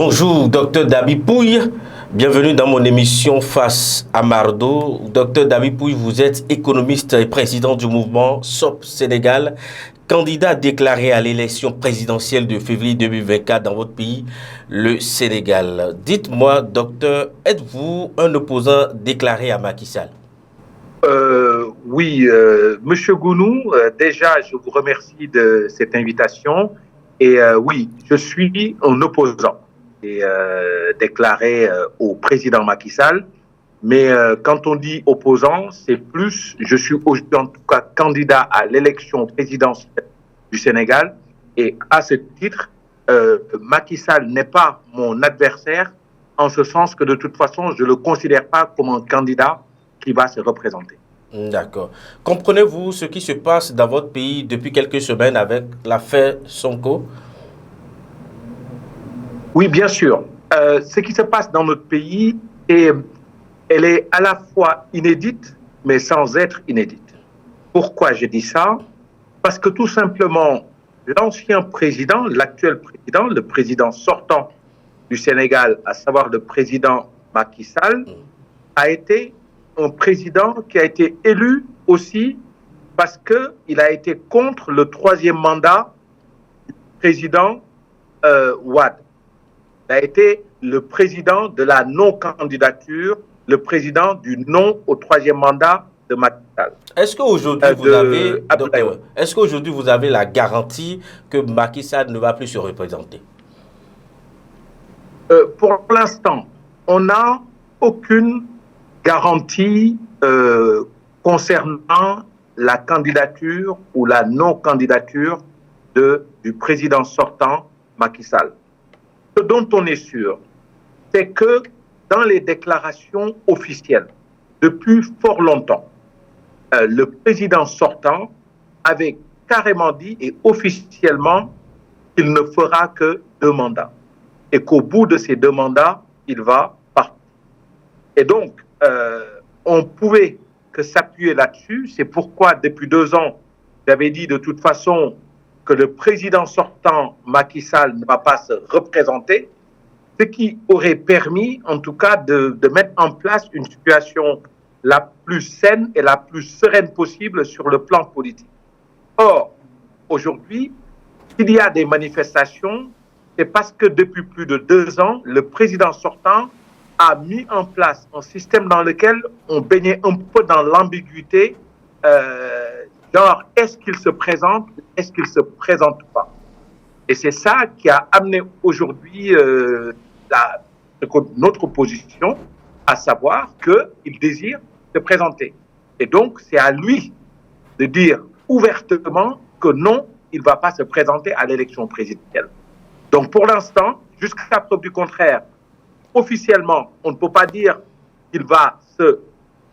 Bonjour, docteur Dabi Pouy. Bienvenue dans mon émission Face à Mardo. Docteur Dabi Pouy, vous êtes économiste et président du mouvement SOP Sénégal, candidat déclaré à l'élection présidentielle de février 2024 dans votre pays, le Sénégal. Dites-moi, docteur, êtes-vous un opposant déclaré à Macky Sall? Oui, Monsieur Gounou, déjà, je vous remercie de cette invitation. Et oui, je suis un opposant et, déclaré au président Macky Sall. Mais quand on dit opposant, c'est plus, je suis aujourd'hui en tout cas candidat à l'élection présidentielle du Sénégal. Et à ce titre, Macky Sall n'est pas mon adversaire, en ce sens que de toute façon, je ne le considère pas comme un candidat qui va se représenter. D'accord. Comprenez-vous ce qui se passe dans votre pays depuis quelques semaines avec l'affaire Sonko? Oui, bien sûr. Ce qui se passe dans notre pays, elle est à la fois inédite, mais sans être inédite. Pourquoi je dis ça? Parce que tout simplement, l'ancien président, l'actuel président, le président sortant du Sénégal, à savoir le président Macky Sall, a été un président qui a été élu aussi parce qu'il a été contre le troisième mandat du président Wade. Il a été le président de la non-candidature, le président du non au troisième mandat de Macky Sall. Est-ce qu'aujourd'hui vous avez la garantie que Macky Sall ne va plus se représenter? Pour l'instant, on n'a aucune garantie concernant la candidature ou la non-candidature du président sortant Macky Sall. Ce dont on est sûr, c'est que dans les déclarations officielles, depuis fort longtemps, le président sortant avait carrément dit et officiellement qu'il ne fera que 2 mandats et qu'au bout de ces 2 mandats, il va partir. Et donc, on pouvait que s'appuyer là-dessus. C'est pourquoi, depuis 2 ans, j'avais dit de toute façon que le président sortant, Macky Sall, ne va pas se représenter, ce qui aurait permis, en tout cas, de mettre en place une situation la plus saine et la plus sereine possible sur le plan politique. Or, aujourd'hui, s'il y a des manifestations, c'est parce que depuis plus de 2 ans, le président sortant a mis en place un système dans lequel on baignait un peu dans l'ambiguïté, genre est-ce qu'il se présente, est-ce qu'il se présente pas. Et c'est ça qui a amené aujourd'hui notre position, à savoir qu'il désire se présenter. Et donc c'est à lui de dire ouvertement que non, il ne va pas se présenter à l'élection présidentielle. Donc pour l'instant, jusqu'à preuve du contraire, officiellement, on ne peut pas dire qu'il va se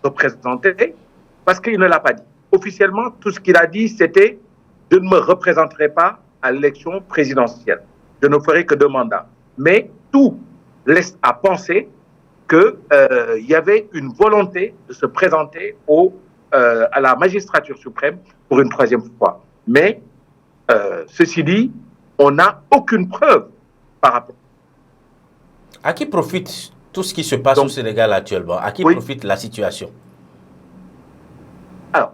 représenter parce qu'il ne l'a pas dit. Officiellement, tout ce qu'il a dit, c'était « je ne me représenterai pas à l'élection présidentielle. Je ne ferai que 2 mandats. » Mais tout laisse à penser qu'il y avait une volonté de se présenter à la magistrature suprême pour une 3e fois. Mais, ceci dit, on n'a aucune preuve par rapport. À qui profite tout ce qui se passe au Sénégal actuellement? À qui profite la situation? Alors,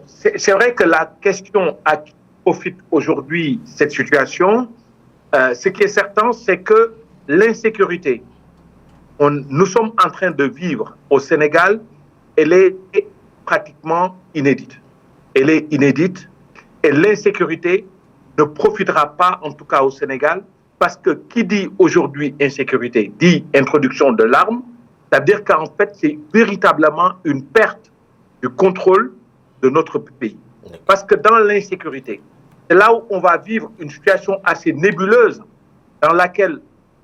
c'est vrai que la question à qui profite aujourd'hui cette situation, ce qui est certain, c'est que l'insécurité, nous sommes en train de vivre au Sénégal, elle est pratiquement inédite. Elle est inédite et l'insécurité ne profitera pas, en tout cas au Sénégal, parce que qui dit aujourd'hui insécurité dit introduction de l'arme, c'est-à-dire qu'en fait, c'est véritablement une perte du contrôle de notre pays. Parce que dans l'insécurité, c'est là où on va vivre une situation assez nébuleuse dans laquelle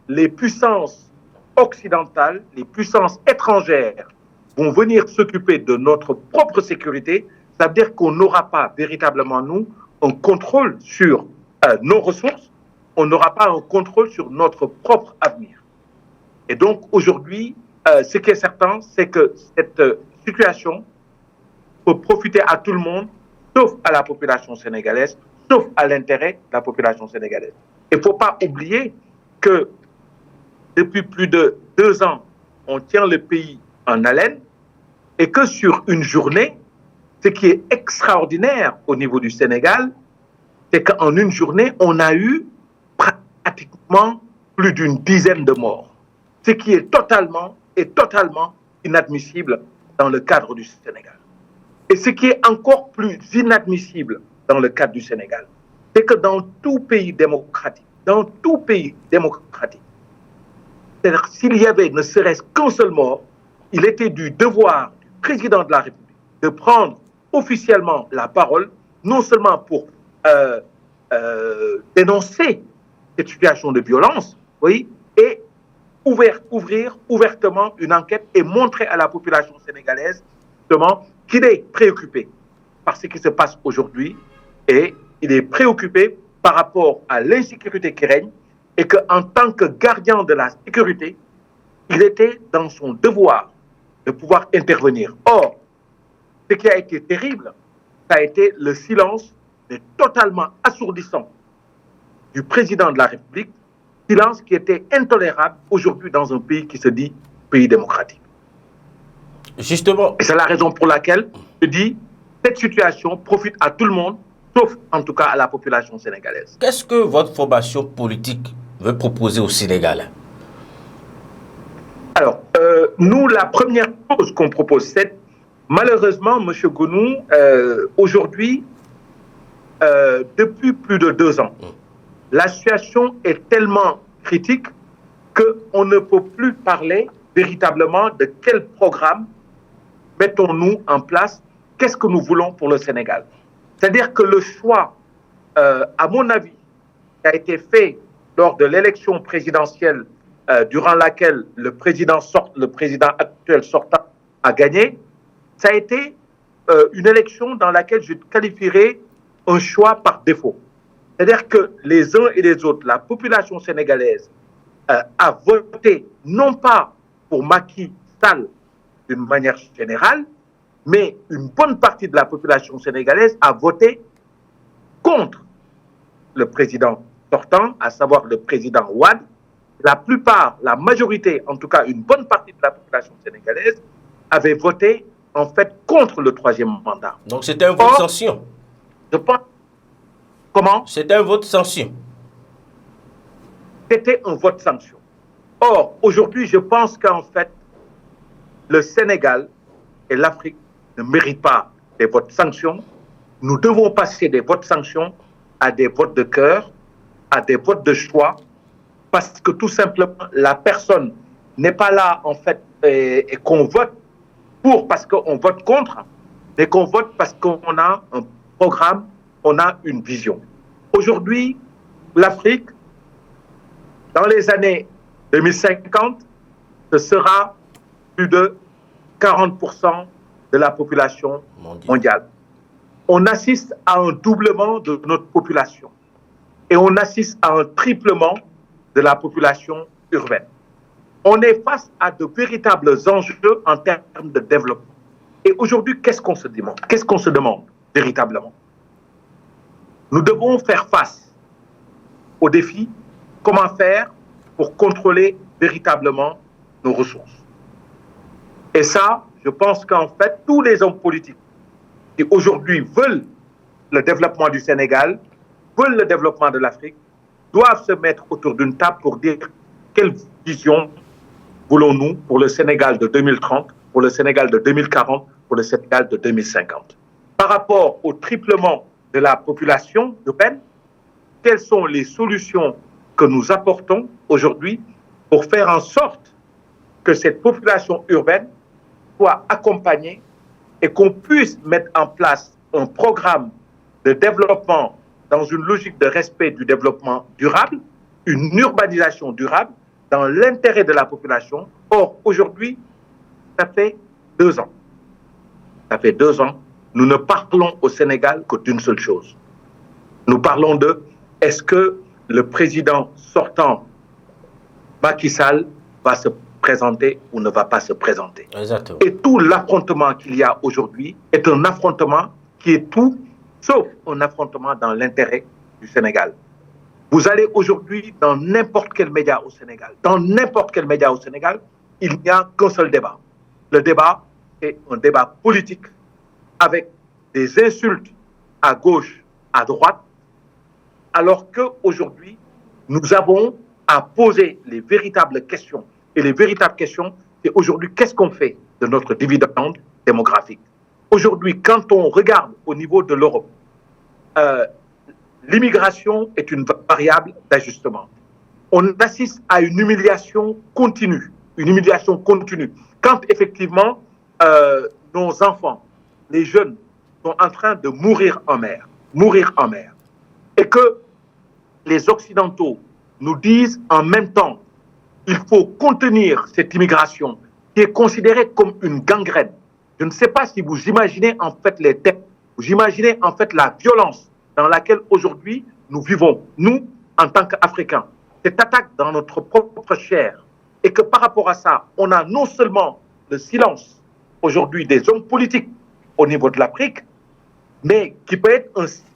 les puissances occidentales, les puissances étrangères vont venir s'occuper de notre propre sécurité, c'est-à-dire qu'on n'aura pas véritablement, nous, un contrôle sur nos ressources, on n'aura pas un contrôle sur notre propre avenir. Et donc, aujourd'hui, ce qui est certain, c'est que cette situation peut profiter à tout le monde, sauf à la population sénégalaise, sauf à l'intérêt de la population sénégalaise. Il ne faut pas oublier que depuis plus de 2 ans, on tient le pays en haleine et que sur une journée, ce qui est extraordinaire au niveau du Sénégal, c'est qu'en une journée, on a eu pratiquement plus d'une dizaine de morts, ce qui est totalement inadmissible dans le cadre du Sénégal. Et ce qui est encore plus inadmissible dans le cadre du Sénégal, c'est que dans tout pays démocratique, c'est-à-dire s'il y avait ne serait-ce qu'un seul mort, il était du devoir du président de la République de prendre officiellement la parole, non seulement pour dénoncer cette situation de violence, oui, et ouvrir ouvertement une enquête et montrer à la population sénégalaise justement qu'il est préoccupé par ce qui se passe aujourd'hui et il est préoccupé par rapport à l'insécurité qui règne et qu'en tant que gardien de la sécurité, il était dans son devoir de pouvoir intervenir. Or, ce qui a été terrible, ça a été le silence totalement assourdissant du président de la République, silence qui était intolérable aujourd'hui dans un pays qui se dit pays démocratique. Justement. Et c'est la raison pour laquelle je dis cette situation profite à tout le monde, sauf en tout cas à la population sénégalaise. Qu'est-ce que votre formation politique veut proposer au Sénégal? Alors, nous, la première chose qu'on propose, c'est malheureusement, M. Gounou, aujourd'hui, depuis plus de 2 ans, la situation est tellement critique qu'on ne peut plus parler véritablement de quel programme mettons-nous en place, qu'est-ce que nous voulons pour le Sénégal. C'est-à-dire que le choix, à mon avis, qui a été fait lors de l'élection présidentielle durant laquelle le président actuel sortant a gagné, ça a été une élection dans laquelle je qualifierais un choix par défaut. C'est-à-dire que les uns et les autres, la population sénégalaise a voté non pas pour Macky Sall d'une manière générale, mais une bonne partie de la population sénégalaise a voté contre le président sortant, à savoir le président Wade. La plupart, la majorité, en tout cas une bonne partie de la population sénégalaise avait voté en fait contre le 3e mandat. Donc c'était un vote sanction. Je pense. Comment? C'était un vote sanction. C'était un vote sanction. Or, aujourd'hui, je pense qu'en fait, le Sénégal et l'Afrique ne méritent pas des votes sanctions. Nous devons passer des votes sanctions à des votes de cœur, à des votes de choix, parce que tout simplement, la personne n'est pas là, en fait, et qu'on vote pour parce qu'on vote contre, mais qu'on vote parce qu'on a un programme, on a une vision. Aujourd'hui, l'Afrique, dans les années 2050, ce sera plus de 40% de la population mondiale. On assiste à un doublement de notre population et on assiste à un triplement de la population urbaine. On est face à de véritables enjeux en termes de développement. Et aujourd'hui, qu'est-ce qu'on se demande? Qu'est-ce qu'on se demande véritablement? Nous devons faire face aux défis. Comment faire pour contrôler véritablement nos ressources? Et ça, je pense qu'en fait, tous les hommes politiques qui aujourd'hui veulent le développement du Sénégal, veulent le développement de l'Afrique, doivent se mettre autour d'une table pour dire quelle vision voulons-nous pour le Sénégal de 2030, pour le Sénégal de 2040, pour le Sénégal de 2050. Par rapport au triplement de la population urbaine, quelles sont les solutions que nous apportons aujourd'hui pour faire en sorte que cette population urbaine soit accompagnée et qu'on puisse mettre en place un programme de développement dans une logique de respect du développement durable, une urbanisation durable dans l'intérêt de la population. Or, aujourd'hui, ça fait 2 ans. Ça fait 2 ans, nous ne parlons au Sénégal que d'une seule chose. Nous parlons de est-ce que le président sortant, Macky Sall, va se présenter ou ne va pas se présenter. Exactement. Et tout l'affrontement qu'il y a aujourd'hui est un affrontement qui est tout sauf un affrontement dans l'intérêt du Sénégal. Vous allez aujourd'hui dans n'importe quel média au Sénégal. Dans n'importe quel média au Sénégal, il n'y a qu'un seul débat. Le débat est un débat politique avec des insultes à gauche, à droite, alors qu'aujourd'hui, nous avons à poser les véritables questions. Et les véritables questions, c'est aujourd'hui, qu'est-ce qu'on fait de notre dividende démographique? Aujourd'hui, quand on regarde au niveau de l'Europe, l'immigration est une variable d'ajustement. On assiste à une humiliation continue. Une humiliation continue. Quand effectivement, nos enfants, les jeunes, sont en train de mourir en mer. Mourir en mer. Et que les Occidentaux nous disent en même temps qu'il faut contenir cette immigration qui est considérée comme une gangrène. Je ne sais pas si vous imaginez en fait les têtes, vous imaginez en fait la violence dans laquelle aujourd'hui nous vivons, nous, en tant qu'Africains. Cette attaque dans notre propre chair. Et que par rapport à ça, on a non seulement le silence aujourd'hui des hommes politiques au niveau de l'Afrique, mais qui peut être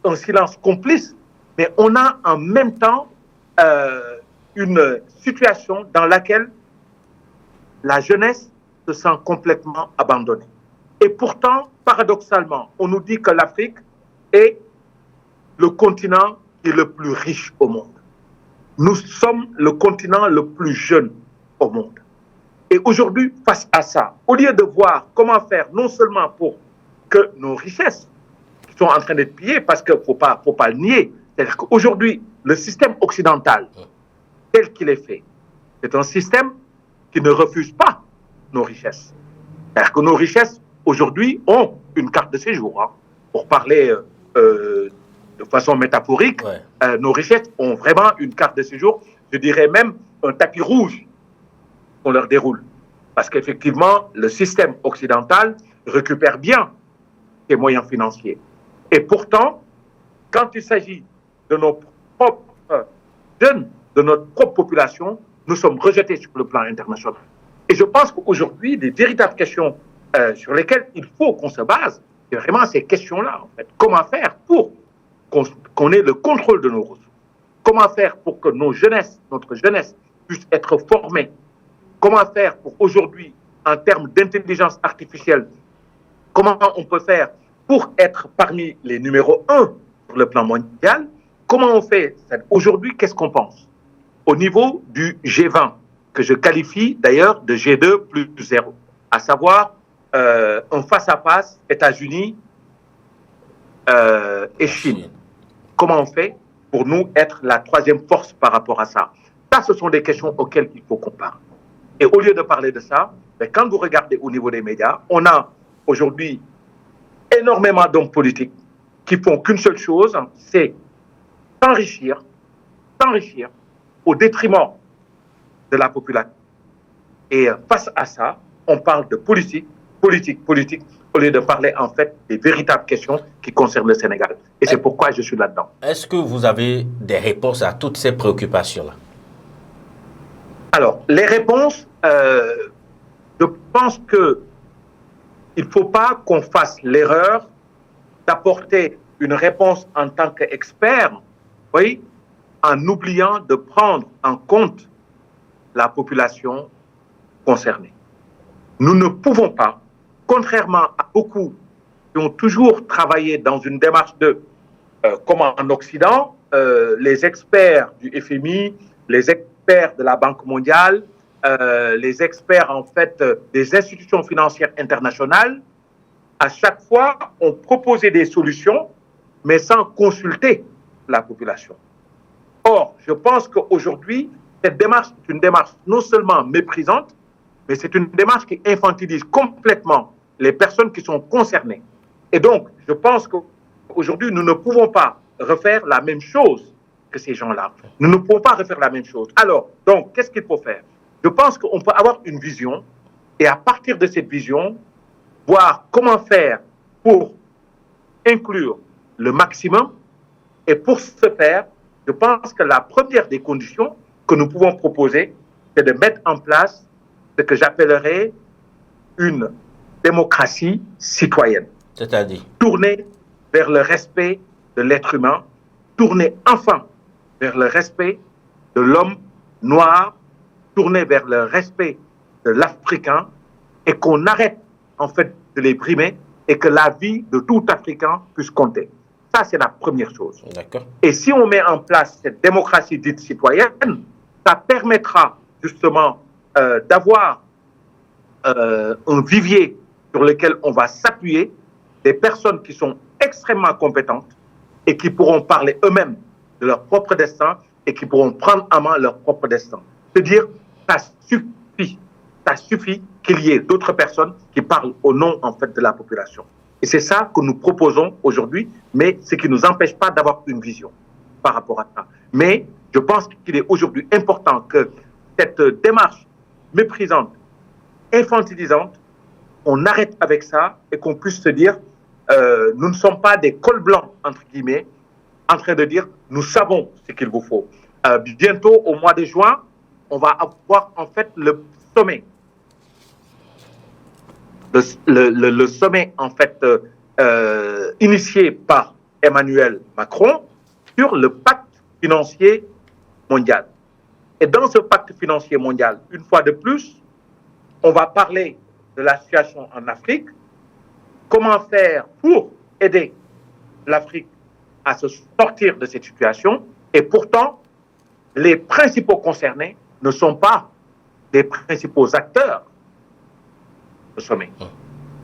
un silence complice, mais on a en même temps une situation dans laquelle la jeunesse se sent complètement abandonnée. Et pourtant, paradoxalement, on nous dit que l'Afrique est le continent qui est le plus riche au monde. Nous sommes le continent le plus jeune au monde. Et aujourd'hui, face à ça, au lieu de voir comment faire, non seulement pour que nos richesses qui sont en train d'être pillées, parce qu'il ne faut pas le nier, c'est-à-dire qu'aujourd'hui, le système occidental, tel qu'il est fait, c'est un système qui ne refuse pas nos richesses. C'est-à-dire que nos richesses, aujourd'hui, ont une carte de séjour. Hein. Pour parler de façon métaphorique, nos richesses ont vraiment une carte de séjour, je dirais même un tapis rouge qu'on leur déroule. Parce qu'effectivement, le système occidental récupère bien ses moyens financiers. Et pourtant, quand il s'agit de nos propres jeunes, de notre propre population, nous sommes rejetés sur le plan international. Et je pense qu'aujourd'hui, les véritables questions sur lesquelles il faut qu'on se base, c'est vraiment ces questions-là, en fait. Comment faire pour qu'on ait le contrôle de nos ressources? Comment faire pour que notre jeunesse puisse être formée? Comment faire pour aujourd'hui, en termes d'intelligence artificielle, comment on peut faire pour être parmi les numéros 1 sur le plan mondial? Comment on fait? Aujourd'hui, qu'est-ce qu'on pense? Au niveau du G20, que je qualifie d'ailleurs de G2 plus 0, à savoir un face-à-face États-Unis et Chine. Comment on fait pour nous être la troisième force par rapport à ça? Ça, ce sont des questions auxquelles il faut qu'on parle. Et au lieu de parler de ça, ben, quand vous regardez au niveau des médias, on a aujourd'hui énormément d'hommes politiques qui font qu'une seule chose, c'est s'enrichir au détriment de la population. Et face à ça, on parle de politique, au lieu de parler en fait des véritables questions qui concernent le Sénégal. Et c'est pourquoi je suis là-dedans. Est-ce que vous avez des réponses à toutes ces préoccupations-là? Alors, les réponses, je pense qu'il ne faut pas qu'on fasse l'erreur d'apporter une réponse en tant qu'expert, oui, en oubliant de prendre en compte la population concernée. Nous ne pouvons pas, contrairement à beaucoup qui ont toujours travaillé dans une démarche de, comme en Occident, les experts du FMI, les experts de la Banque mondiale, les experts en fait des institutions financières internationales, à chaque fois, ont proposé des solutions, mais sans consulter la population. Or, je pense qu'aujourd'hui, cette démarche est une démarche non seulement méprisante, mais c'est une démarche qui infantilise complètement les personnes qui sont concernées. Et donc, je pense qu'aujourd'hui, nous ne pouvons pas refaire la même chose que ces gens-là. Nous ne pouvons pas refaire la même chose. Alors, donc, qu'est-ce qu'il faut faire? Je pense qu'on peut avoir une vision et à partir de cette vision, voir comment faire pour inclure le maximum. Et pour ce faire, je pense que la première des conditions que nous pouvons proposer, c'est de mettre en place ce que j'appellerais une démocratie citoyenne. C'est-à-dire tourner vers le respect de l'être humain, tourner enfin vers le respect de l'homme noir, tourné vers le respect de l'Africain, et qu'on arrête en fait de les brimer et que la vie de tout Africain puisse compter. Ça, c'est la première chose. Et si on met en place cette démocratie dite citoyenne, ça permettra justement d'avoir un vivier sur lequel on va s'appuyer, des personnes qui sont extrêmement compétentes et qui pourront parler eux-mêmes de leur propre destin et qui pourront prendre en main leur propre destin. C'est-à-dire, ça suffit qu'il y ait d'autres personnes qui parlent au nom en fait de la population. Et c'est ça que nous proposons aujourd'hui, mais ce qui ne nous empêche pas d'avoir une vision par rapport à ça. Mais je pense qu'il est aujourd'hui important que cette démarche méprisante, infantilisante, on arrête avec ça et qu'on puisse se dire nous ne sommes pas des cols blancs, entre guillemets, en train de dire nous savons ce qu'il vous faut. Bientôt, au mois de juin, on va avoir en fait le sommet. Le sommet, en fait, initié par Emmanuel Macron sur le pacte financier mondial. Et dans ce pacte financier mondial, une fois de plus, on va parler de la situation en Afrique, comment faire pour aider l'Afrique à se sortir de cette situation. Et pourtant, les principaux concernés ne sont pas les principaux acteurs du sommet.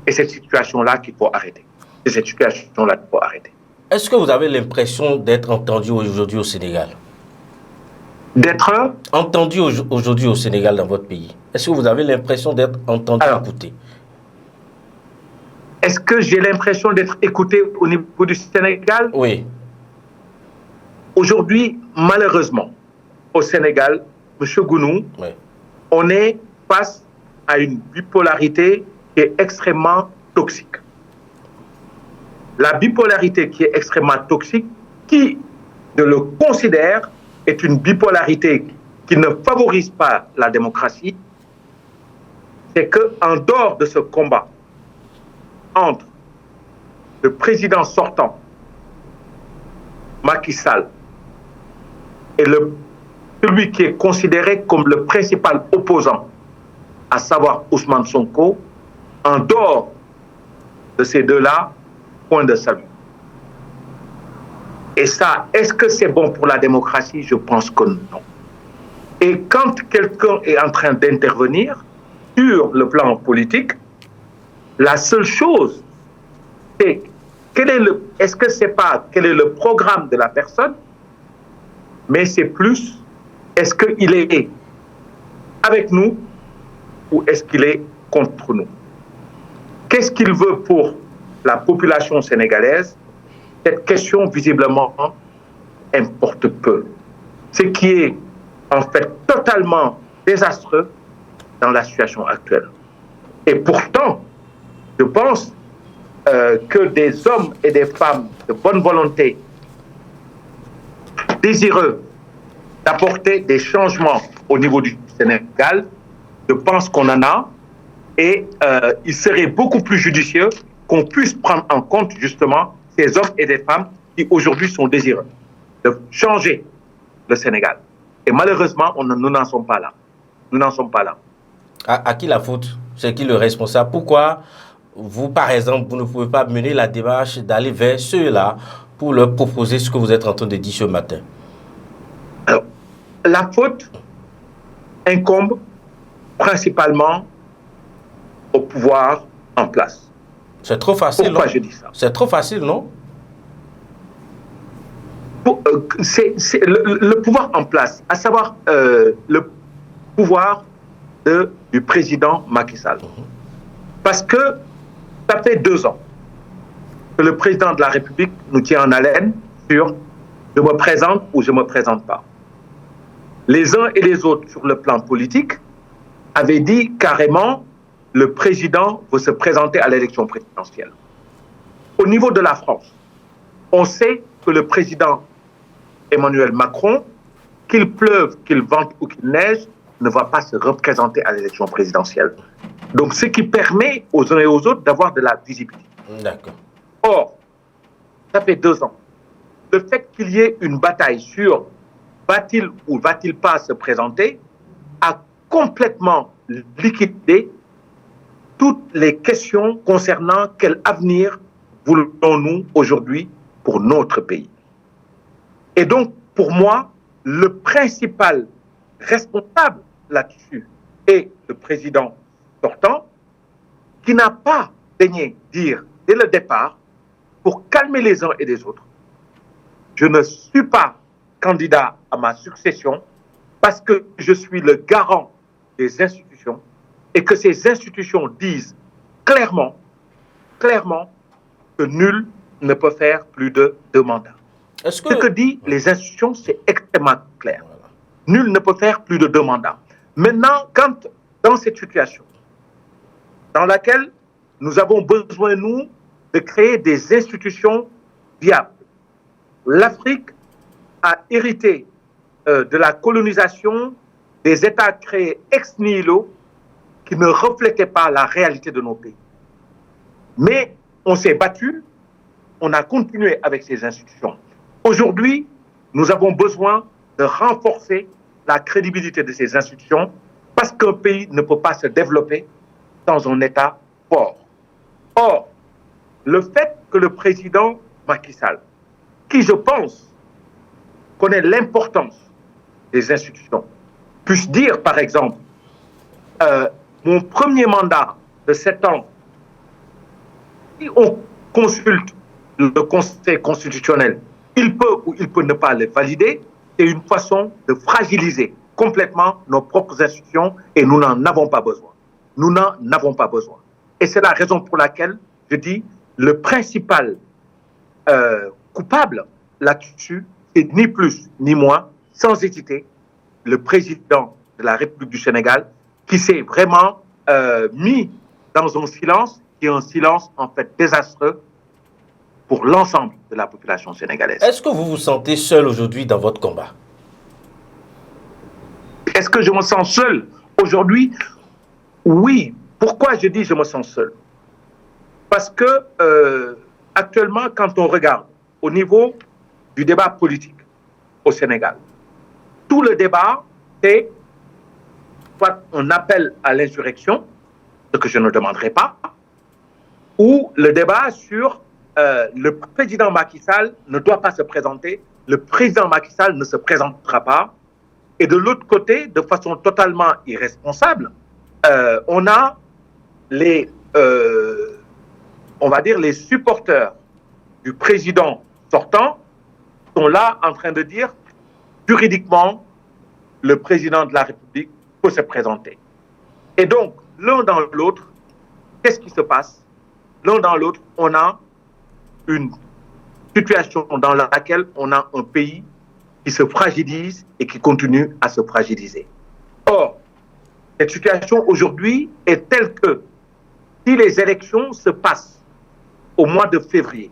Et cette situation-là qu'il faut arrêter. C'est cette situation-là qu'il faut arrêter. Est-ce que vous avez l'impression d'être entendu aujourd'hui au Sénégal? D'être entendu aujourd'hui au Sénégal, dans votre pays? Est-ce que vous avez l'impression d'être entendu, écouté? Est-ce que j'ai l'impression d'être écouté au niveau du Sénégal? Oui. Aujourd'hui, malheureusement, au Sénégal, M. Gounou, oui, on est face à une bipolarité qui est extrêmement toxique. La bipolarité qui est extrêmement toxique, qui je le considère, est une bipolarité qui ne favorise pas la démocratie, c'est qu'en dehors de ce combat entre le président sortant, Macky Sall, et celui qui est considéré comme le principal opposant, à savoir Ousmane Sonko, en dehors de ces deux-là, point de salut. Et ça, est-ce que c'est bon pour la démocratie? Je pense que non. Et quand quelqu'un est en train d'intervenir sur le plan politique, la seule chose, c'est est-ce que c'est pas quel est le programme de la personne, mais c'est plus, est-ce qu'il est avec nous ou est-ce qu'il est contre nous? Qu'est-ce qu'il veut pour la population sénégalaise? Cette question, visiblement, importe peu. Ce qui est, en fait, totalement désastreux dans la situation actuelle. Et pourtant, je pense que des hommes et des femmes de bonne volonté, désireux d'apporter des changements au niveau du Sénégal, je pense qu'on en a, et il serait beaucoup plus judicieux qu'on puisse prendre en compte justement ces hommes et des femmes qui aujourd'hui sont désireux de changer le Sénégal. Et malheureusement, nous n'en sommes pas là. Nous n'en sommes pas là. À qui la faute? C'est qui le responsable? Pourquoi vous, par exemple, vous ne pouvez pas mener la démarche d'aller vers ceux-là pour leur proposer ce que vous êtes en train de dire ce matin? Alors, la faute incombe principalement au pouvoir en place. C'est trop facile. Pourquoi non? Je dis ça? C'est trop facile, non? C'est le pouvoir en place, à savoir le pouvoir du président Macky Sall. Parce que ça fait 2 ans que le président de la République nous tient en haleine sur je me présente ou je ne me présente pas. Les uns et les autres sur le plan politique avaient dit carrément le président veut se présenter à l'élection présidentielle. Au niveau de la France, on sait que le président Emmanuel Macron, qu'il pleuve, qu'il vente ou qu'il neige, ne va pas se représenter à l'élection présidentielle. Donc, ce qui permet aux uns et aux autres d'avoir de la visibilité. D'accord. Or, ça fait 2 ans. Le fait qu'il y ait une bataille sur va-t-il ou va-t-il pas se présenter, a complètement liquidé toutes les questions concernant quel avenir voulons-nous aujourd'hui pour notre pays. Et donc, pour moi, le principal responsable là-dessus est le président sortant, qui n'a pas daigné dire dès le départ, pour calmer les uns et les autres, je ne suis pas candidat à ma succession parce que je suis le garant des institutions et que ces institutions disent clairement que nul ne peut faire plus de 2 mandats. Ce que disent les institutions, c'est extrêmement clair. Nul ne peut faire plus de 2 mandats. Maintenant, quand dans cette situation dans laquelle nous avons besoin, nous, de créer des institutions viables, l'Afrique a hérité de la colonisation des États créés ex nihilo qui ne reflétaient pas la réalité de nos pays. Mais on s'est battu, on a continué avec ces institutions. Aujourd'hui, nous avons besoin de renforcer la crédibilité de ces institutions parce qu'un pays ne peut pas se développer dans un État fort. Or, le fait que le président Macky Sall, qui je pense connaît l'importance des institutions, puisse dire par exemple, mon premier mandat de 7 ans, si on consulte le Conseil constitutionnel, il peut ou il peut ne pas le valider, c'est une façon de fragiliser complètement nos propres institutions et nous n'en avons pas besoin. Nous n'en avons pas besoin. Et c'est la raison pour laquelle je dis le principal coupable là-dessus, c'est ni plus ni moins, sans hésiter, le président de la République du Sénégal qui s'est vraiment mis dans un silence qui est un silence en fait désastreux pour l'ensemble de la population sénégalaise. Est-ce que vous vous sentez seul aujourd'hui dans votre combat? Est-ce que je me sens seul aujourd'hui? Oui. Pourquoi je dis je me sens seul? Parce que actuellement, quand on regarde au niveau du débat politique au Sénégal, tout le débat est soit un appel à l'insurrection, ce que je ne demanderai pas, ou le débat sur le président Macky Sall ne doit pas se présenter, le président Macky Sall ne se présentera pas. Et de l'autre côté, de façon totalement irresponsable, on a les, on va dire, les supporters du président sortant sont là en train de dire juridiquement, le président de la République peut se présenter. Et donc, l'un dans l'autre, qu'est-ce qui se passe? L'un dans l'autre, on a une situation dans laquelle on a un pays qui se fragilise et qui continue à se fragiliser. Or, cette situation aujourd'hui est telle que si les élections se passent au mois de février,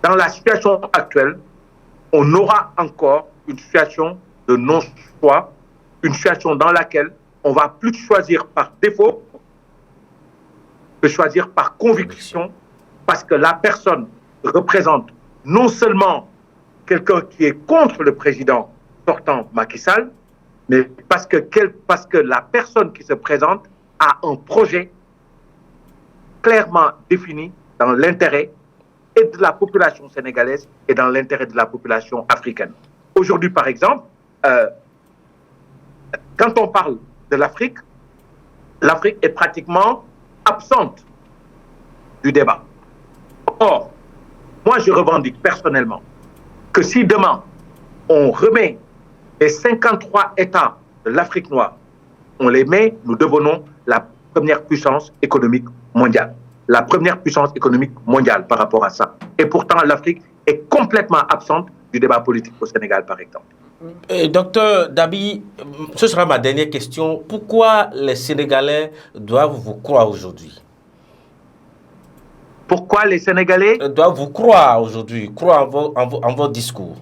dans la situation actuelle, on aura encore une situation de non-choix, une situation dans laquelle on va plus choisir par défaut que choisir par conviction, parce que la personne représente non seulement quelqu'un qui est contre le président sortant Macky Sall, mais parce que la personne qui se présente a un projet clairement défini dans l'intérêt et de la population sénégalaise et dans l'intérêt de la population africaine. Aujourd'hui, par exemple, quand on parle de l'Afrique, l'Afrique est pratiquement absente du débat. Or, moi je revendique personnellement que si demain on remet les 53 États de l'Afrique noire, on les met, nous devenons la première puissance économique mondiale. La première puissance économique mondiale par rapport à ça. Et pourtant, l'Afrique est complètement absente du débat politique au Sénégal, par exemple. Docteur Dabi, ce sera ma dernière question. Pourquoi les Sénégalais doivent vous croire aujourd'hui? Pourquoi les Sénégalais doivent vous croire aujourd'hui, croire en vos discours?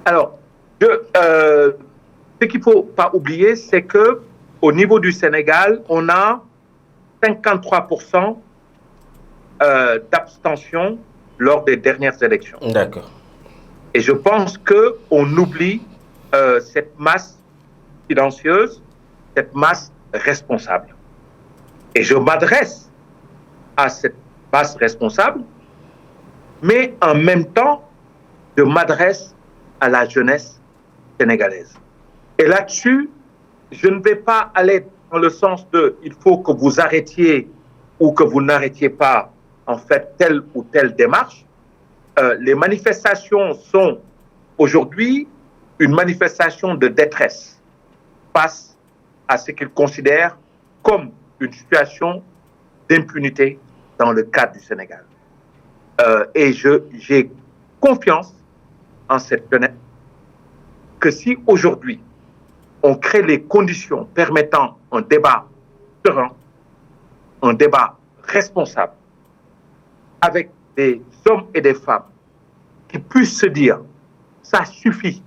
Alors, ce qu'il ne faut pas oublier, c'est qu'au niveau du Sénégal, on a 53% d'abstention lors des dernières élections. D'accord. Et je pense qu'on oublie cette masse silencieuse, cette masse responsable. Et je m'adresse à cette masse responsable, mais en même temps, je m'adresse à la jeunesse sénégalaise. Et là-dessus, je ne vais pas aller dans le sens de il faut que vous arrêtiez ou que vous n'arrêtiez pas en fait telle ou telle démarche. Les manifestations sont aujourd'hui une manifestation de détresse face à ce qu'ils considèrent comme une situation d'impunité dans le cadre du Sénégal. Et j'ai confiance en cette jeunesse que si aujourd'hui on crée les conditions permettant un débat serein, un débat responsable, avec des hommes et des femmes qui puissent se dire ça suffit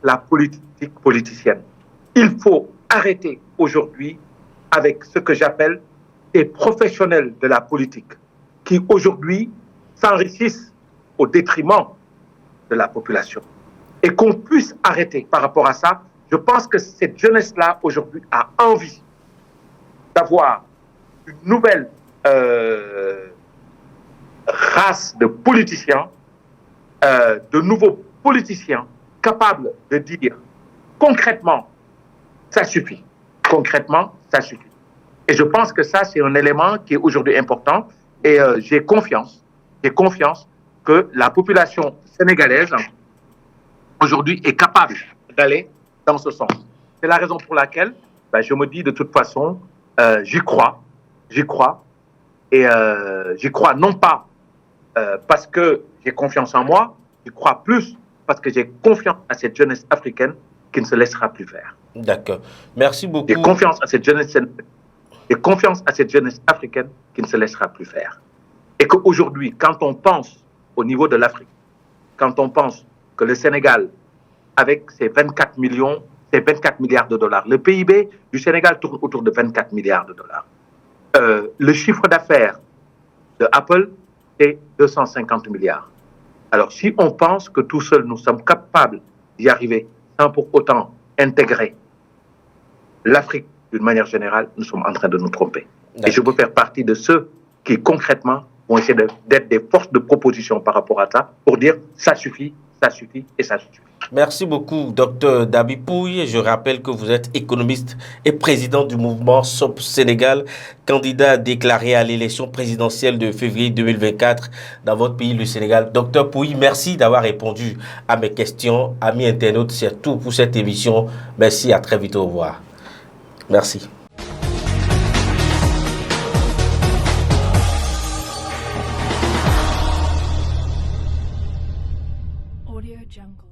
la politique politicienne. Il faut arrêter aujourd'hui avec ce que j'appelle des professionnels de la politique qui aujourd'hui s'enrichissent au détriment de la population. Et qu'on puisse arrêter par rapport à ça. Je pense que cette jeunesse-là aujourd'hui a envie d'avoir une nouvelle race de politiciens, de nouveaux politiciens capables de dire concrètement, ça suffit. Concrètement, ça suffit. Et je pense que ça, c'est un élément qui est aujourd'hui important. Et j'ai confiance que la population sénégalaise aujourd'hui est capable d'aller dans ce sens. C'est la raison pour laquelle je me dis de toute façon, j'y crois. Et j'y crois non pas parce que j'ai confiance en moi, j'y crois plus parce que j'ai confiance à cette jeunesse africaine qui ne se laissera plus faire. D'accord. Merci beaucoup. J'ai confiance à cette jeunesse africaine qui ne se laissera plus faire. Et qu'aujourd'hui, quand on pense au niveau de l'Afrique, quand on pense que le Sénégal, avec ses 24 milliards de dollars, le PIB du Sénégal tourne autour de 24 milliards de dollars. Le chiffre d'affaires de Apple est 250 milliards. Alors, si on pense que tout seul, nous sommes capables d'y arriver sans pour autant intégrer l'Afrique d'une manière générale, nous sommes en train de nous tromper. Et je veux faire partie de ceux qui, concrètement, vont essayer d'être des forces de proposition par rapport à ça, pour dire ça suffit et ça suffit. Merci beaucoup, Dr Dabi Pouye. Je rappelle que vous êtes économiste et président du mouvement SOP Sénégal, candidat déclaré à l'élection présidentielle de février 2024 dans votre pays, le Sénégal. Dr Pouye, merci d'avoir répondu à mes questions. Amis internautes, c'est tout pour cette émission. Merci, à très vite, au revoir. Merci. Audio Jungle.